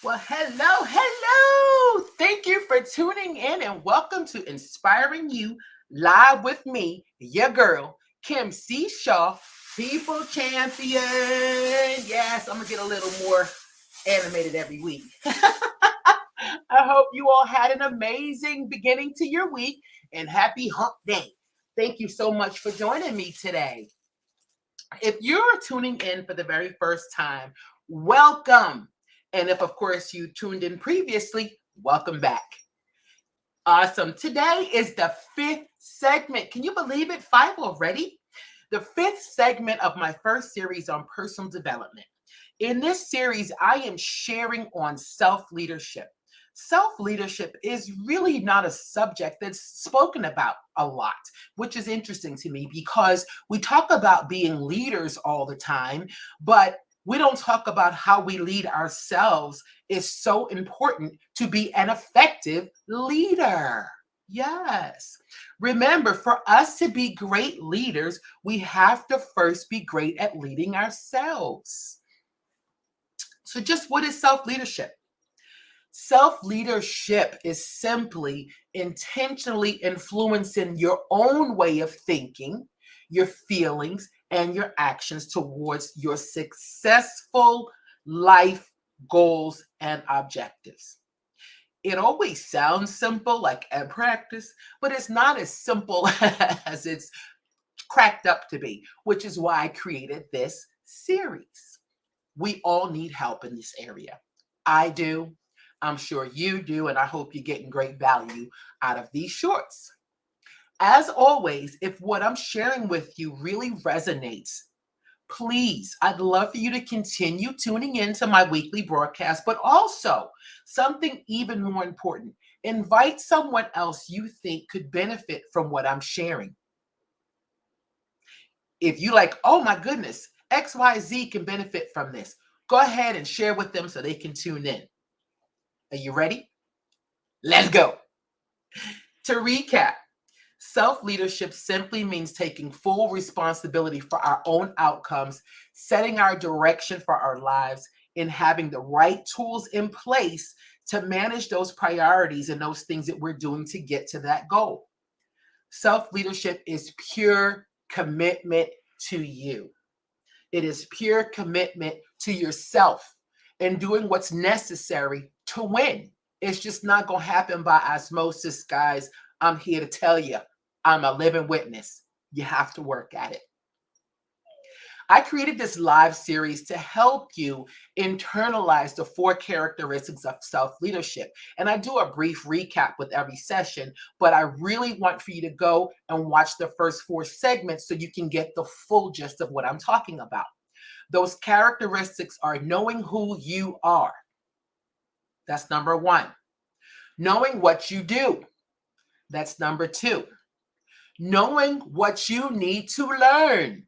Well, hello. Thank you for tuning in and welcome to Inspiring You live with me, your girl, Kim C. Shaw, People Champion. Yes, I'm going to get a little more animated every week. I hope you all had an amazing beginning to your week and happy hump day. Thank you so much for joining me today. If you're tuning in for the very first time, welcome. And if, of course, you tuned in previously, welcome back. Awesome. Today is the fifth segment. Can you believe it? Five already? The fifth segment of my first series on personal development. In this series, I am sharing on self leadership. Self leadership is really not a subject that's spoken about a lot, which is interesting to me because we talk about being leaders all the time, but we don't talk about how we lead ourselves is so important to be an effective leader. Yes. Remember, for us to be great leaders, we have to first be great at leading ourselves. So, just what is self leadership? Self leadership is simply intentionally influencing your own way of thinking, your feelings, and your actions towards your successful life goals and objectives. It always sounds simple, like at practice, but it's not as simple as it's cracked up to be, which is why I created this series. We all need help in this area. I do. I'm sure you do, and I hope you're getting great value out of these shorts. As always, if what I'm sharing with you really resonates, please, I'd love for you to continue tuning into my weekly broadcast, but also something even more important, invite someone else you think could benefit from what I'm sharing. If you like, oh my goodness, XYZ can benefit from this, go ahead and share with them so they can tune in. Are you ready? Let's go. To recap, self leadership simply means taking full responsibility for our own outcomes, setting our direction for our lives, and having the right tools in place to manage those priorities and those things that we're doing to get to that goal. Self leadership is pure commitment to you. It is pure commitment to yourself and doing what's necessary to win. It's just not going to happen by osmosis, guys. I'm here to tell you, I'm a living witness. You have to work at it. I created this live series to help you internalize the four characteristics of self leadership. And I do a brief recap with every session, but I really want for you to go and watch the first four segments so you can get the full gist of what I'm talking about. Those characteristics are knowing who you are. That's number one. Knowing what you do. That's number two. Knowing what you need to learn.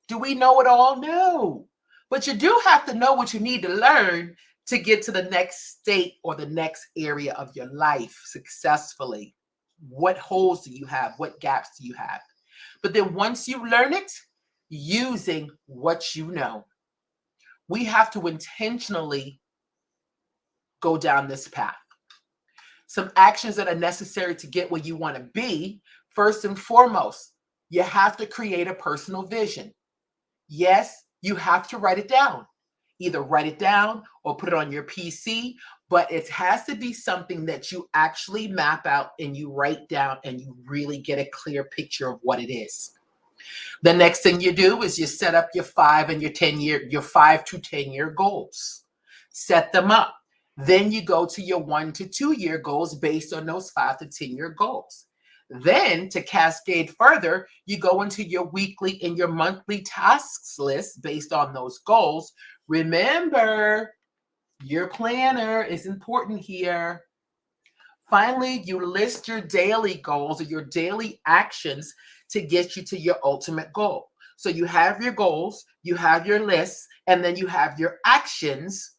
Do we know it all? No. But you do have to know what you need to learn to get to the next state or the next area of your life successfully. What holes do you have? What gaps do you have? But then once you learn it, using what you know, we have to intentionally go down this path. Some actions that are necessary to get where you want to be. First and foremost, you have to create a personal vision. Yes, you have to write it down. Either write it down or put it on your PC, but it has to be something that you actually map out and you write down and you really get a clear picture of what it is. The next thing you do is you set up your 5 to 10 year goals. Set them up. Then you go to your 1 to 2 year goals based on those 5 to 10 year goals. Then to cascade further, you go into your weekly and your monthly tasks list based on those goals. Remember, your planner is important here. Finally, you list your daily goals or your daily actions to get you to your ultimate goal. So you have your goals, you have your lists, and then you have your actions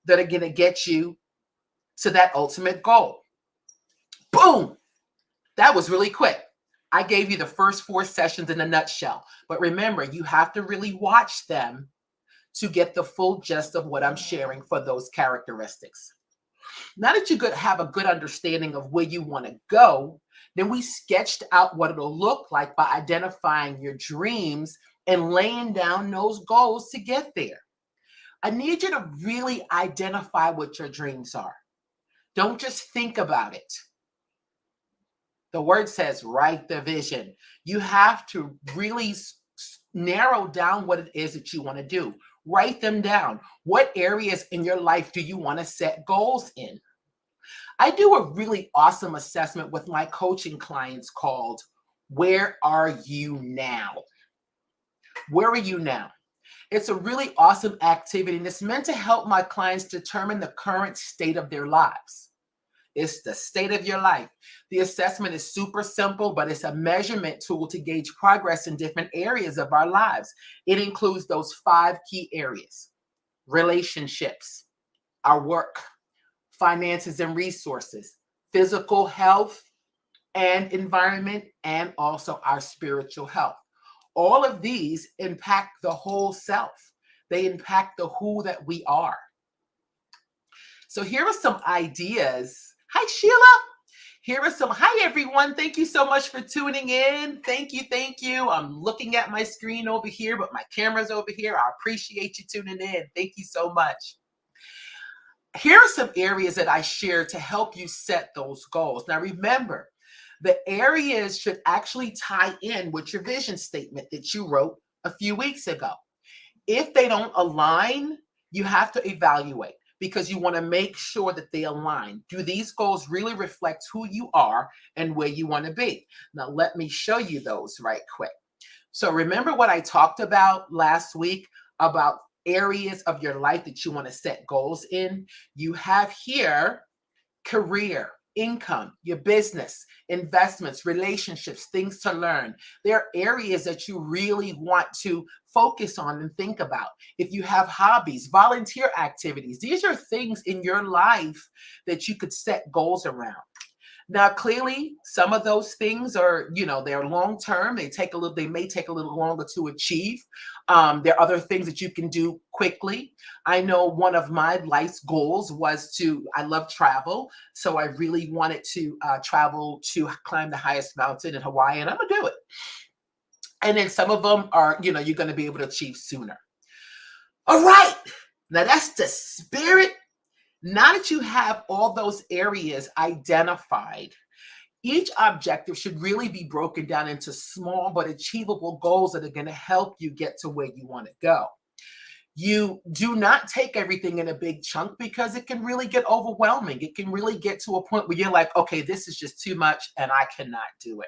that are going to get you to that ultimate goal. Boom! That was really quick. I gave you the first four sessions in a nutshell. But remember, you have to really watch them to get the full gist of what I'm sharing for those characteristics. Now that you have a good understanding of where you want to go, then we sketched out what it'll look like by identifying your dreams and laying down those goals to get there. I need you to really identify what your dreams are. Don't just think about it. The word says, write the vision. You have to really narrow down what it is that you want to do. Write them down. What areas in your life do you want to set goals in? I do a really awesome assessment with my coaching clients called Where Are You Now? Where are you now? It's a really awesome activity, and it's meant to help my clients determine the current state of their lives. It's the state of your life. The assessment is super simple, but it's a measurement tool to gauge progress in different areas of our lives. It includes those 5 key areas: relationships, our work, finances and resources, physical health and environment, and also our spiritual health. All of these impact the whole self. They impact the who that we are. So here are some ideas. Hi, Sheila. Here are some. Hi, everyone. Thank you so much for tuning in. Thank you. Thank you. I'm looking at my screen over here, but my camera's over here. I appreciate you tuning in. Thank you so much. Here are some areas that I share to help you set those goals. Now, remember, the areas should actually tie in with your vision statement that you wrote a few weeks ago. If they don't align, you have to evaluate, because you want to make sure that they align. Do these goals really reflect who you are and where you want to be? Now, let me show you those right quick. So remember what I talked about last week about areas of your life that you want to set goals in? You have here career, income, your business, investments, relationships, things to learn. There are areas that you really want to focus on and think about. If you have hobbies, volunteer activities, these are things in your life that you could set goals around. Now, clearly, some of those things are, they're long term. They may take a little longer to achieve. There are other things that you can do quickly. I know one of my life's goals was I love travel. So I really wanted to travel to climb the highest mountain in Hawaii, and I'm going to do it. And then some of them are, you're going to be able to achieve sooner. All right. Now that's the spirit. Now that you have all those areas identified, each objective should really be broken down into small but achievable goals that are going to help you get to where you want to go. You do not take everything in a big chunk, because it can really get overwhelming. It can really get to a point where you're like, okay, this is just too much and I cannot do it.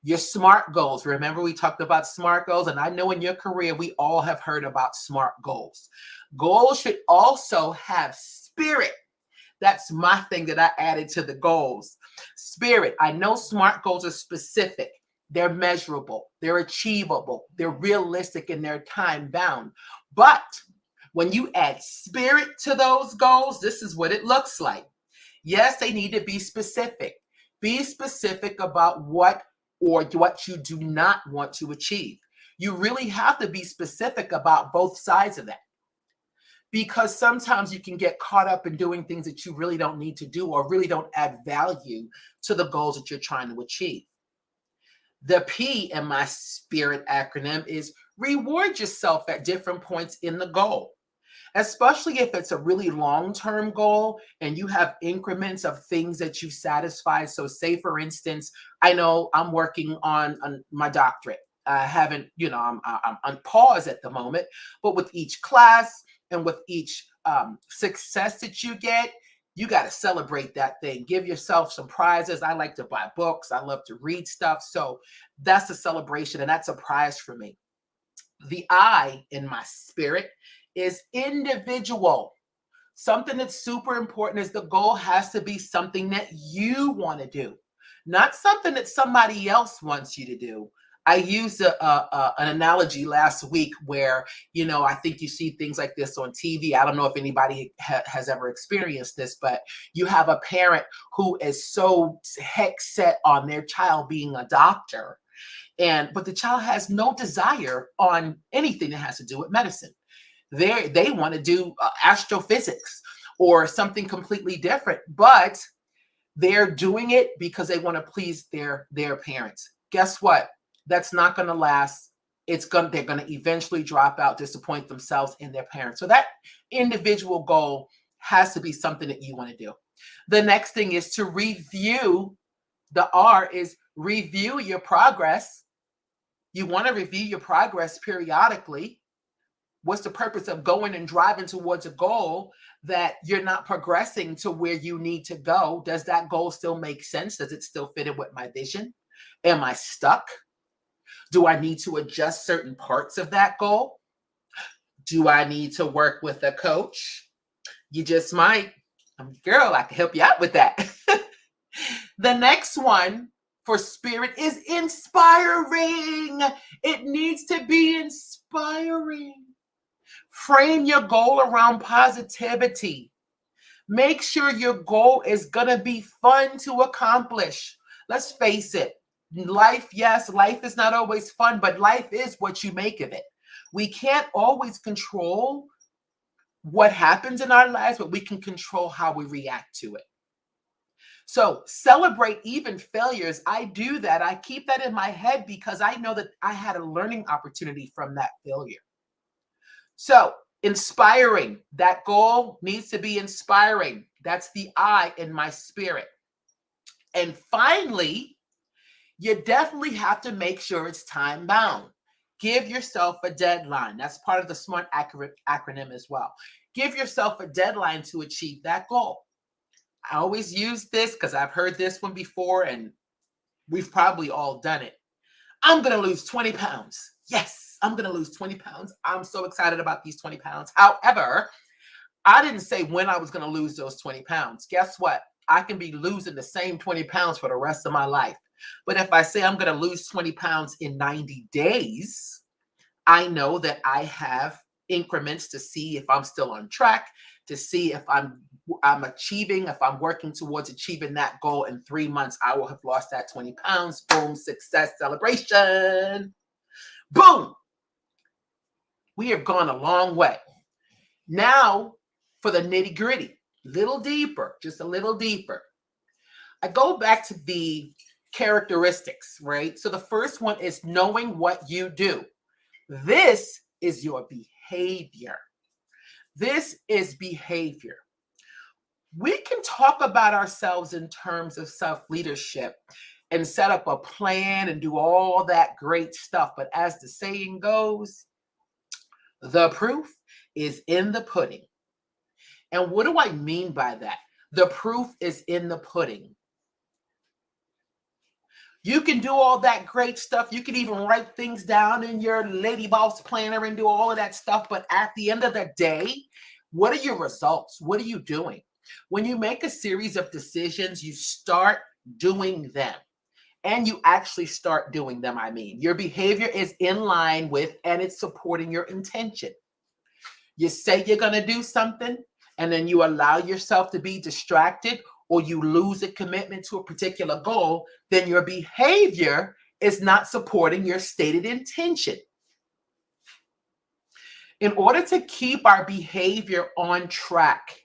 Your SMART goals. Remember, we talked about SMART goals, and I know in your career, we all have heard about SMART goals. Goals should also have spirit. That's my thing that I added to the goals. Spirit. I know SMART goals are specific. They're measurable. They're achievable. They're realistic, and they're time bound. But when you add spirit to those goals, this is what it looks like. Yes, they need to be specific. Be specific about what you do not want to achieve. You really have to be specific about both sides of that, because sometimes you can get caught up in doing things that you really don't need to do or really don't add value to the goals that you're trying to achieve. The P in my SPIRIT acronym is reward yourself at different points in the goal, especially if it's a really long-term goal and you have increments of things that you've satisfied. So say, for instance, I know I'm working on my doctorate. I haven't, I'm on pause at the moment, but with each class and with each success that you get, you got to celebrate that thing. Give yourself some prizes. I like to buy books. I love to read stuff. So that's a celebration, and that's a prize for me. The I in my spirit is individual. Something that's super important is the goal has to be something that you want to do, not something that somebody else wants you to do. I used an analogy last week where, I think you see things like this on TV. I don't know if anybody has ever experienced this, but you have a parent who is so heck set on their child being a doctor, but the child has no desire on anything that has to do with medicine. They want to do astrophysics, or something completely different, but they're doing it because they want to please their parents. Guess what? That's not going to last. They're going to eventually drop out, disappoint themselves and their parents. So that individual goal has to be something that you want to do. The next thing is to review. The R is review your progress. You want to review your progress periodically. What's the purpose of going and driving towards a goal that you're not progressing to where you need to go? Does that goal still make sense? Does it still fit in with my vision? Am I stuck? Do I need to adjust certain parts of that goal? Do I need to work with a coach? You just might. Girl, I can help you out with that. The next one for spirit is inspiring. It needs to be inspiring. Frame your goal around positivity. Make sure your goal is going to be fun to accomplish. Let's face it. Life, yes, life is not always fun, but life is what you make of it. We can't always control what happens in our lives, but we can control how we react to it. So celebrate even failures. I do that. I keep that in my head because I know that I had a learning opportunity from that failure. So inspiring, that goal needs to be inspiring. That's the I in my spirit. And finally, you definitely have to make sure it's time bound. Give yourself a deadline. That's part of the SMART acronym as well. Give yourself a deadline to achieve that goal. I always use this because I've heard this one before and we've probably all done it. I'm going to lose 20 pounds. Yes, I'm going to lose 20 pounds. I'm so excited about these 20 pounds. However, I didn't say when I was going to lose those 20 pounds. Guess what? I can be losing the same 20 pounds for the rest of my life. But if I say I'm going to lose 20 pounds in 90 days, I know that I have increments to see if I'm still on track, to see if I'm achieving, if I'm working towards achieving that goal in 3 months, I will have lost that 20 pounds. Boom, success, celebration. Boom. We have gone a long way. Now for the nitty gritty, little deeper, just a little deeper. I go back to the characteristics, right? So the first one is knowing what you do. This is your behavior. This is behavior. We can talk about ourselves in terms of self-leadership and set up a plan and do all that great stuff. But as the saying goes, the proof is in the pudding. And what do I mean by that? The proof is in the pudding. You can do all that great stuff. You can even write things down in your Lady Boss planner and do all of that stuff. But at the end of the day, what are your results? What are you doing? When you make a series of decisions, you start doing them. And you actually start doing them, I mean. Your behavior is in line with and it's supporting your intention. You say you're going to do something, and then you allow yourself to be distracted or you lose a commitment to a particular goal, then your behavior is not supporting your stated intention. In order to keep our behavior on track,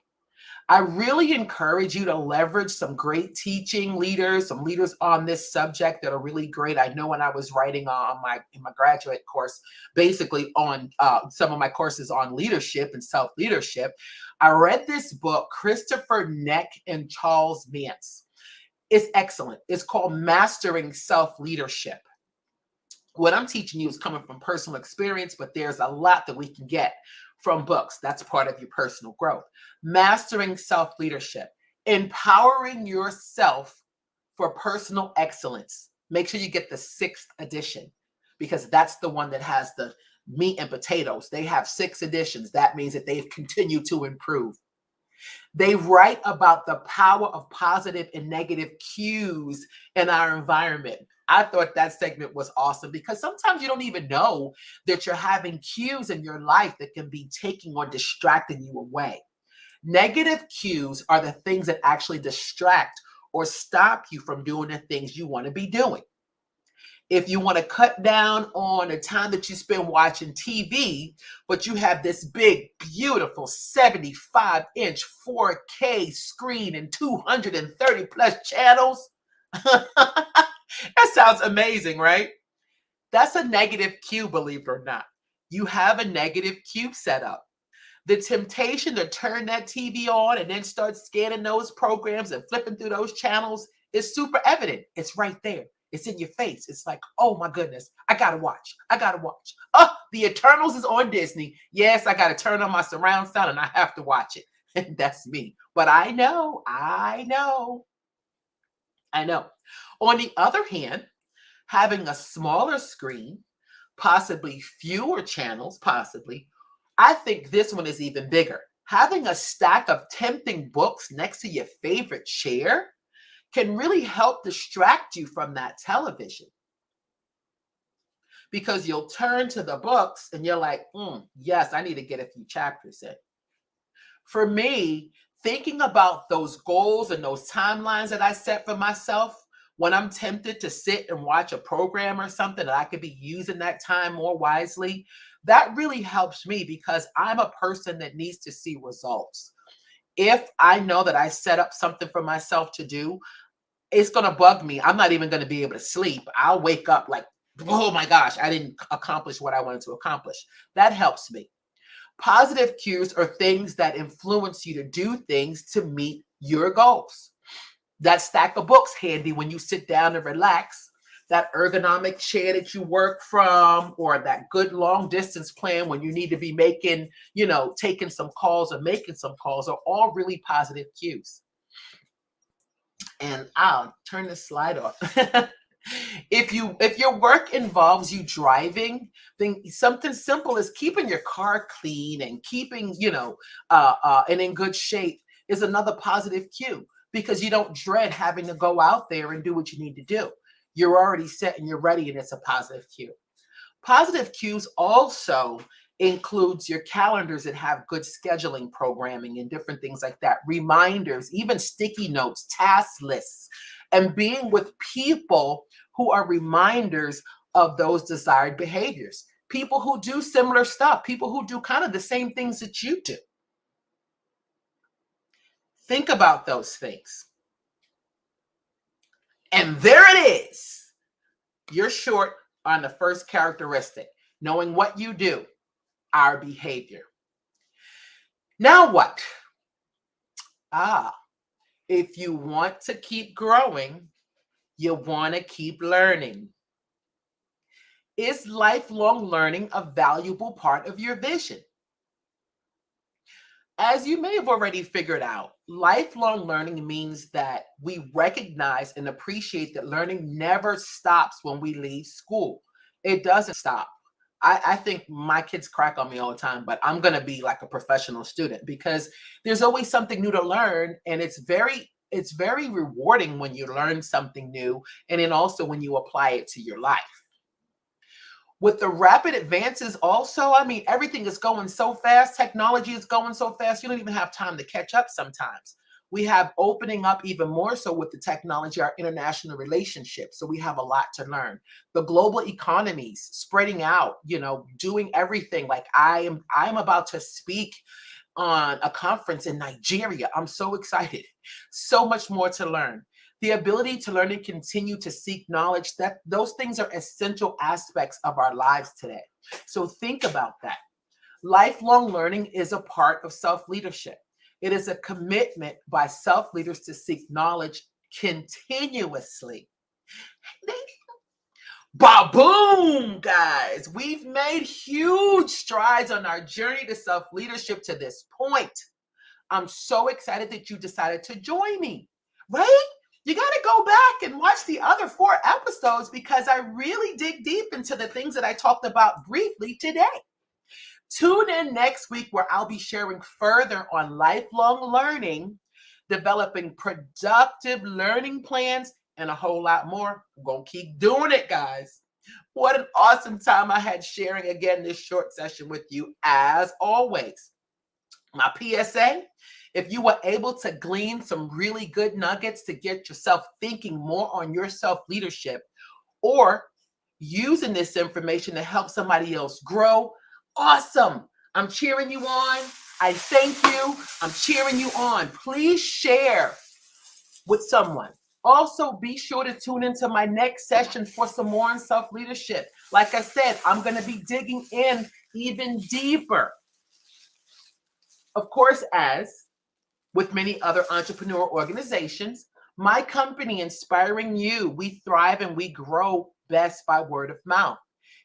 I really encourage you to leverage some great teaching leaders, some leaders on this subject that are really great. I know when I was writing in my graduate course, basically on some of my courses on leadership and self-leadership, I read this book, Christopher Neck and Charles Mantz. It's excellent. It's called Mastering Self-Leadership. What I'm teaching you is coming from personal experience, but there's a lot that we can get from books. That's part of your personal growth. Mastering self-leadership, empowering yourself for personal excellence. Make sure you get the 6th edition because that's the one that has the meat and potatoes. They have 6 editions. That means that they've continued to improve. They write about the power of positive and negative cues in our environment. I thought that segment was awesome because sometimes you don't even know that you're having cues in your life that can be taking or distracting you away. Negative cues are the things that actually distract or stop you from doing the things you want to be doing. If you want to cut down on the time that you spend watching TV, but you have this big, beautiful 75-inch 4K screen and 230 plus channels, that sounds amazing, right? That's a negative cue, believe it or not. You have a negative cue set up. The temptation to turn that TV on and then start scanning those programs and flipping through those channels is super evident. It's right there. It's in your face. It's like, oh my goodness, I gotta watch. I gotta watch. Oh, The Eternals is on Disney. Yes, I gotta turn on my surround sound and I have to watch it. And that's me. But I know. On the other hand, having a smaller screen, possibly fewer channels, I think this one is even bigger. Having a stack of tempting books next to your favorite chair can really help distract you from that television. Because you'll turn to the books and you're like, yes, I need to get a few chapters in. For me, thinking about those goals and those timelines that I set for myself, when I'm tempted to sit and watch a program or something that I could be using that time more wisely, that really helps me because I'm a person that needs to see results. If I know that I set up something for myself to do, it's going to bug me. I'm not even going to be able to sleep. I'll wake up like, oh my gosh, I didn't accomplish what I wanted to accomplish. That helps me. Positive cues are things that influence you to do things to meet your goals. That stack of books handy when you sit down and relax, that ergonomic chair that you work from, or that good long distance plan when you need to be making, taking some calls or making some calls are all really positive cues. And I'll turn this slide off. If your work involves you driving, then something simple as keeping your car clean and keeping, and in good shape is another positive cue, because you don't dread having to go out there and do what you need to do. You're already set and you're ready, and it's a positive cue. Positive cues also includes your calendars that have good scheduling programming and different things like that, reminders, even sticky notes, task lists, and being with people who are reminders of those desired behaviors, people who do similar stuff, people who do kind of the same things that you do. Think about those things. And there it is. You're short on the first characteristic, knowing what you do, our behavior. Now what? If you want to keep growing, you want to keep learning. Is lifelong learning a valuable part of your vision? As you may have already figured out, lifelong learning means that we recognize and appreciate that learning never stops when we leave school. It doesn't stop. I think my kids crack on me all the time, but I'm going to be like a professional student because there's always something new to learn. And it's very rewarding when you learn something new. And then also when you apply it to your life. With the rapid advances also, everything is going so fast. Technology is going so fast. You don't even have time to catch up sometimes. We have opening up even more so with the technology, our international relationships. So we have a lot to learn. The global economies spreading out, doing everything. Like I'm about to speak on a conference in Nigeria. I'm so excited. So much more to learn. The ability to learn and continue to seek knowledge, that those things are essential aspects of our lives today. So think about that. Lifelong learning is a part of self-leadership. It is a commitment by self-leaders to seek knowledge continuously. Ba-boom, guys. We've made huge strides on our journey to self-leadership to this point. I'm so excited that you decided to join me, right? You got to go back and watch the other 4 episodes because I really dig deep into the things that I talked about briefly today. Tune in next week where I'll be sharing further on lifelong learning, developing productive learning plans, and a whole lot more. I'm going to keep doing it, guys. What an awesome time I had sharing again this short session with you, as always. My PSA, if you were able to glean some really good nuggets to get yourself thinking more on your self-leadership, or using this information to help somebody else grow, awesome. I'm cheering you on. I thank you. I'm cheering you on. Please share with someone. Also, be sure to tune into my next session for some more on self-leadership. Like I said, I'm going to be digging in even deeper. Of course, as with many other entrepreneur organizations, my company, Inspiring You, we thrive and we grow best by word of mouth.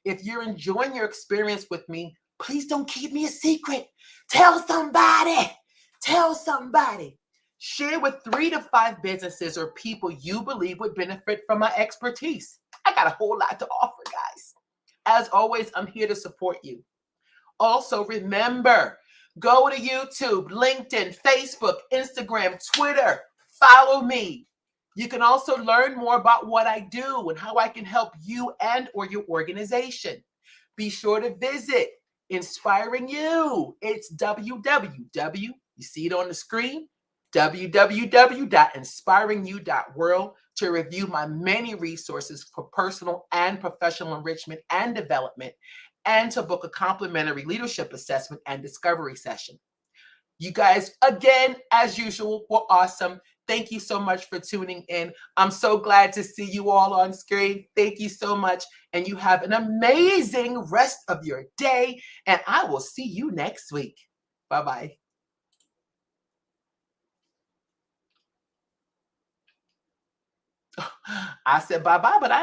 If you're enjoying your experience with me, please don't keep me a secret. Tell somebody. Tell somebody. Share with 3 to 5 businesses or people you believe would benefit from my expertise. I got a whole lot to offer, guys. As always, I'm here to support you. Also, remember, go to YouTube, LinkedIn, Facebook, Instagram, Twitter. Follow me. You can also learn more about what I do and how I can help you and or your organization. Be sure to visit Inspiring You. It's www. You see it on the screen? www.inspiringyou.world to review my many resources for personal and professional enrichment and development, and to book a complimentary leadership assessment and discovery session. You guys, again, as usual, were awesome. Thank you so much for tuning in. I'm so glad to see you all on screen. Thank you so much. And you have an amazing rest of your day. And I will see you next week. Bye-bye. I said bye-bye, but I